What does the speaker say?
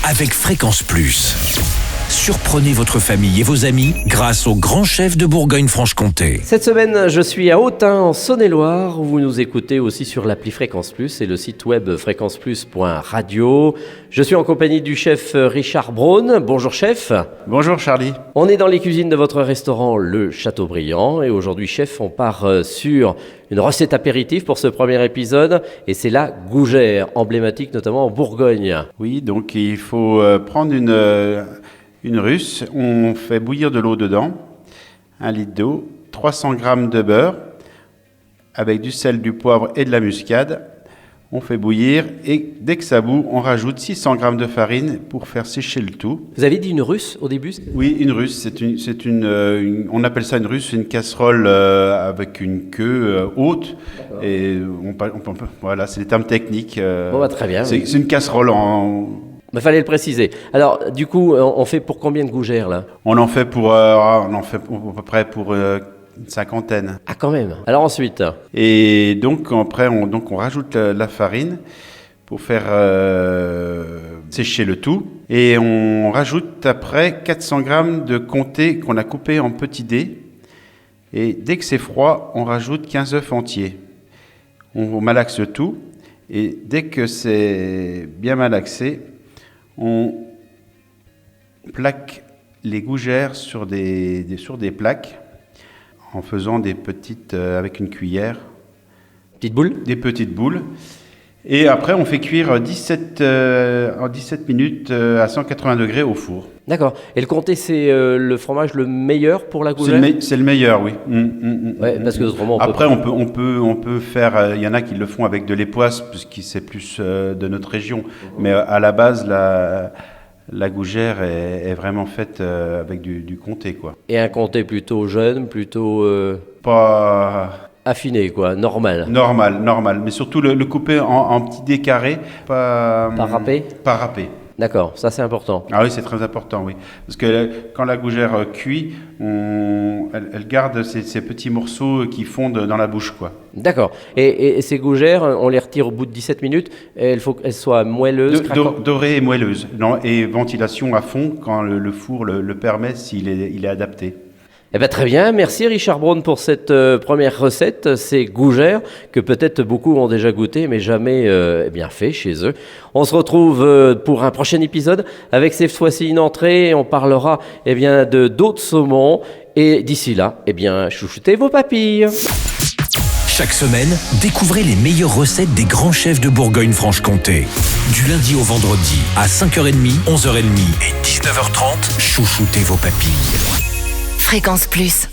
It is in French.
avec Fréquence Plus. Surprenez votre famille et vos amis grâce au grand chef de Bourgogne-Franche-Comté. Cette semaine, je suis à Autun, en Saône-et-Loire, où vous nous écoutez aussi sur l'appli Fréquence Plus et le site web fréquenceplus.radio. Je suis en compagnie du chef Richard Braun. Bonjour chef. Bonjour Charlie. On est dans les cuisines de votre restaurant Le Châteaubriand et aujourd'hui chef, on part sur une recette apéritive pour ce premier épisode et c'est la gougère, emblématique notamment en Bourgogne. Oui, donc il faut prendre une russe, on fait bouillir de l'eau dedans, 1 litre d'eau, 300 g de beurre, avec du sel, du poivre et de la muscade. On fait bouillir et dès que ça bout, on rajoute 600 g de farine pour faire sécher le tout. Vous avez dit une russe au début ? Oui, une russe, on appelle ça une russe, une casserole avec une queue haute. Et voilà, c'est les termes techniques. Très bien. C'est une casserole en... Il fallait le préciser. Alors, du coup, on fait pour combien de gougères, là ? On en fait à peu près pour une cinquantaine. Ah, quand même. Alors ensuite ? Et donc, après, on rajoute la farine pour faire sécher le tout. Et on rajoute après 400 g de comté qu'on a coupé en petits dés. Et dès que c'est froid, on rajoute 15 œufs entiers. On malaxe le tout. Et dès que c'est bien malaxé, on plaque les gougères sur des plaques en faisant des petites, avec une cuillère. Petites boules ? Des petites boules. Et après, on fait cuire 17 minutes à 180 degrés au four. D'accord. Et le comté, c'est le fromage le meilleur pour la gougère ? C'est le meilleur, oui. Parce que autrement, après, on peut faire... Il y en a qui le font avec de l'époisse, puisque c'est plus de notre région. Mais à la base, la gougère est vraiment faite avec du comté, quoi. Et un comté plutôt jeune, plutôt... Pas... affiné, quoi, normal. Normal. Mais surtout le couper en petits dés carrés. Pas râpé ? Pas râpé. D'accord, ça c'est important. Ah oui, c'est très important, oui. Parce que quand la gougère cuit, elle garde ces petits morceaux qui fondent dans la bouche, quoi. D'accord. Et ces gougères, on les retire au bout de 17 minutes. Et il faut qu'elles soient moelleuses, dorées et moelleuses. Et ventilation à fond quand le four le permet, s'il est adapté. Très bien, merci Richard Braun pour cette première recette, ces gougères que peut-être beaucoup ont déjà goûté mais jamais fait chez eux. On se retrouve pour un prochain épisode avec cette fois-ci une entrée et on parlera de d'autres saumons et d'ici là, chouchoutez vos papilles. Chaque semaine, découvrez les meilleures recettes des grands chefs de Bourgogne-Franche-Comté. Du lundi au vendredi à 5h30, 11h30 et 19h30, chouchoutez vos papilles. Fréquence Plus.